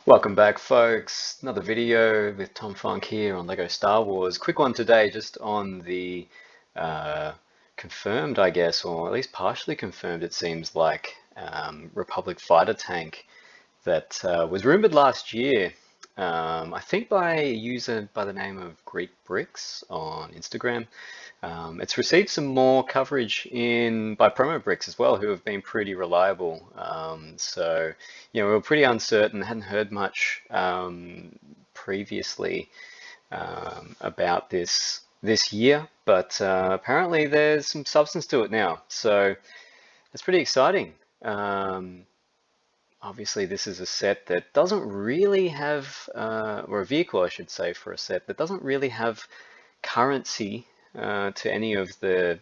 Welcome back, folks. Another video with Tom Funk here on Lego Star Wars. Quick one today, just on the uh, confirmed, I guess, or at least partially confirmed, it seems like, Republic fighter tank that was rumored last year. I think by a user by the name of Greek Bricks on Instagram. It's received some more coverage in by Promo Bricks as well, who have been pretty reliable. We were pretty uncertain, hadn't heard much previously about this year, but apparently there's some substance to it now. So it's pretty exciting. Um, Obviously, this is a set that doesn't really have, or a vehicle, I should say, for a set that doesn't really have currency to any of the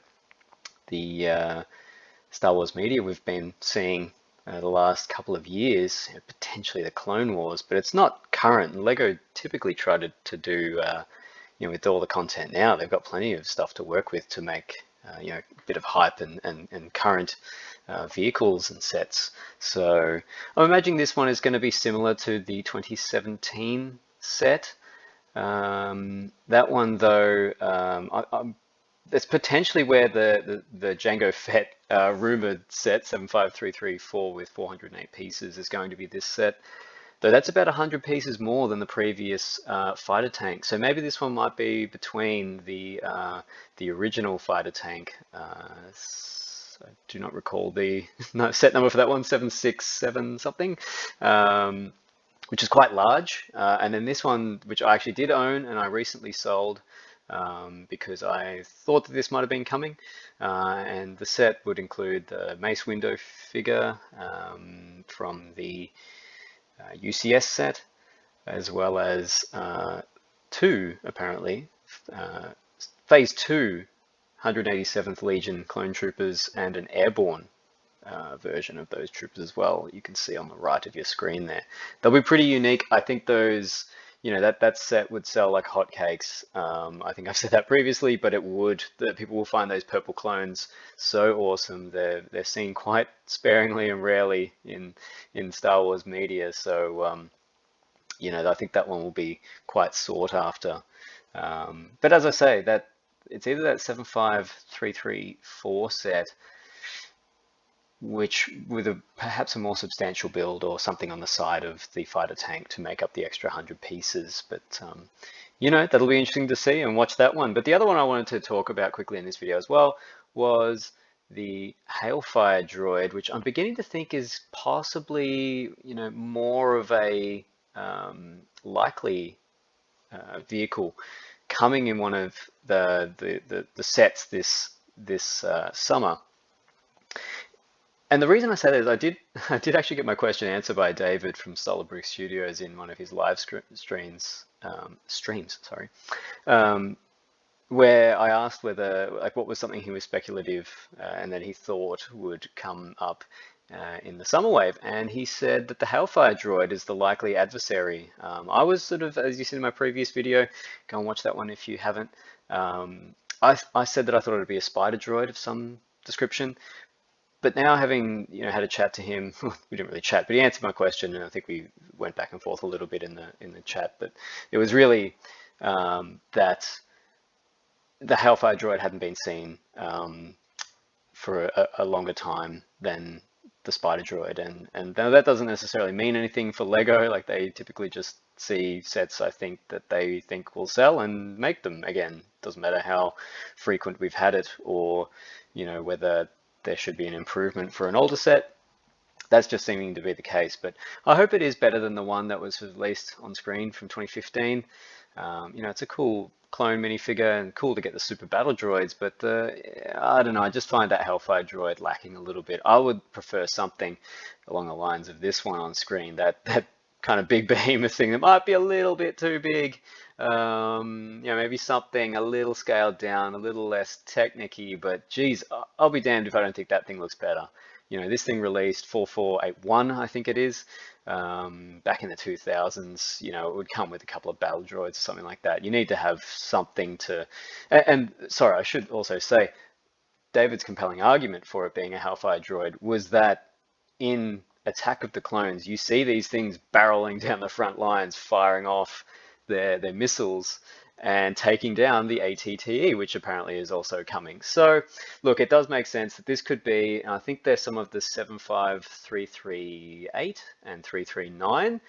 Star Wars media we've been seeing the last couple of years, potentially the Clone Wars, but it's not current. Lego typically try to do, with all the content now, they've got plenty of stuff to work with to make, a bit of hype and current vehicles and sets. So I'm imagining this one is going to be similar to the 2017 set. That one, though, it's potentially where the Jango Fett rumored set 75334 with 408 pieces is going to be this set. Though that's about 100 pieces more than the previous fighter tank. So maybe this one might be between the original fighter tank. I do not recall the set number for that one, 767 something. Which is quite large. And then this one, which I actually did own and I recently sold because I thought that this might have been coming. And the set would include the Mace Windu figure from the UCS set, as well as two, apparently, Phase 2 187th Legion clone troopers and an airborne version of those troopers as well. You can see on the right of your screen there. They'll be pretty unique. I think those, that set would sell like hotcakes. I think I've said that previously, but it would. People will find those purple clones so awesome. They're seen quite sparingly and rarely in Star Wars media. So I think that one will be quite sought after. But as I say, that it's either that 75334 set, which with perhaps a more substantial build or something on the side of the fighter tank to make up the extra 100 pieces. But that'll be interesting to see and watch that one. But the other one I wanted to talk about quickly in this video as well was the Hellfire Droid, which I'm beginning to think is possibly more of a likely vehicle coming in one of the sets this summer. And the reason I say that is I did actually get my question answered by David from Solar Brick Studios in one of his live streams, sorry, where I asked what was something he was speculative and that he thought would come up in the summer wave, and he said that the Hellfire Droid is the likely adversary. I was sort of, as you said in my previous video, go and watch that one if you haven't. I said that I thought it would be a spider droid of some description. But now, having had a chat to him, we didn't really chat, but he answered my question, and I think we went back and forth a little bit in the chat. But it was really that the Hellfire Droid hadn't been seen for a longer time than the Spider Droid, and that doesn't necessarily mean anything for Lego. Like, they typically just see sets, I think, that they think will sell and make them again. Doesn't matter how frequent we've had it, or whether there should be an improvement for an older set. That's just seeming to be the case, but I hope it is better than the one that was released on screen from 2015. It's a cool clone minifigure and cool to get the super battle droids, but I don't know, I just find that Hellfire droid lacking a little bit. I would prefer something along the lines of this one on screen, that kind of big behemoth thing that might be a little bit too big. Maybe something a little scaled down, a little less technicky, but geez, I'll be damned if I don't think that thing looks better. This thing released 4481, I think it is, back in the 2000s. It would come with a couple of battle droids or something like that. You need to have something to, and sorry, I should also say, David's compelling argument for it being a Hellfire droid was that in Attack of the Clones, you see these things barreling down the front lines, firing off their missiles and taking down the ATTE, which apparently is also coming. So look, it does make sense that this could be, I think there's some of the 75338 and 339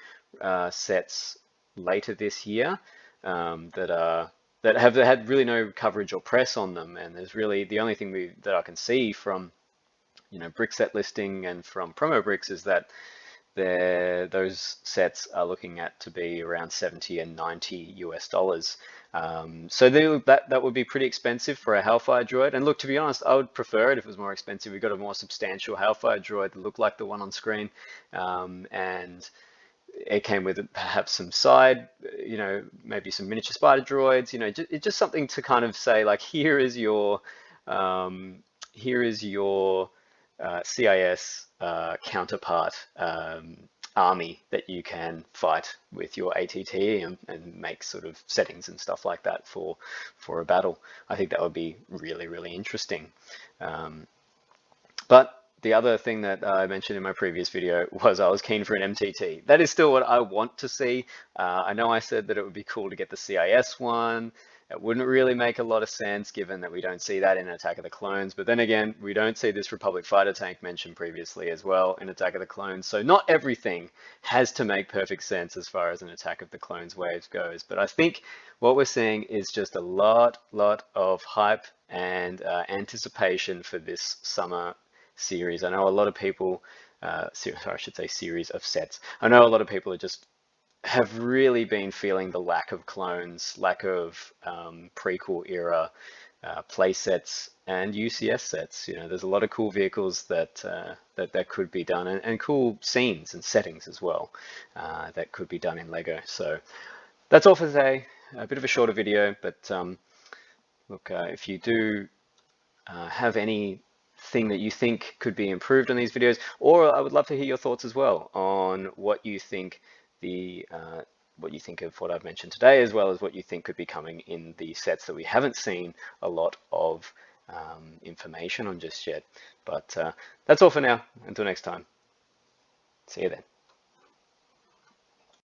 sets later this year that have had really no coverage or press on them, and there's really the only thing that I can see from brick set listing and from promo bricks is that those sets are looking at to be around 70 and 90 US dollars. So that would be pretty expensive for a Hellfire Droid. And look, to be honest, I would prefer it if it was more expensive. We got a more substantial Hellfire Droid that looked like the one on screen, and it came with perhaps some side, maybe some miniature spider droids. It's just something to kind of say like, here is your CIS counterpart army that you can fight with your ATT and make sort of settings and stuff like that for a battle. I think that would be really, really interesting. But the other thing that I mentioned in my previous video was I was keen for an MTT. That is still what I want to see. I know I said that it would be cool to get the CIS one. It wouldn't really make a lot of sense given that we don't see that in Attack of the Clones. But then again, we don't see this Republic fighter tank mentioned previously as well in Attack of the Clones. So not everything has to make perfect sense as far as an Attack of the Clones wave goes. But I think what we're seeing is just a lot of hype and anticipation for this summer series. I know a lot of people, I should say series of sets. I know a lot of people have really been feeling the lack of clones, lack of prequel era play sets and UCS sets. There's a lot of cool vehicles that could be done, and cool scenes and settings as well that could be done in Lego. So that's all for today. A bit of a shorter video, but look, if you do have anything that you think could be improved on these videos, or I would love to hear your thoughts as well on what you think of what I've mentioned today, as well as what you think could be coming in the sets that we haven't seen a lot of information on just yet. But that's all for now. Until next time. See you then.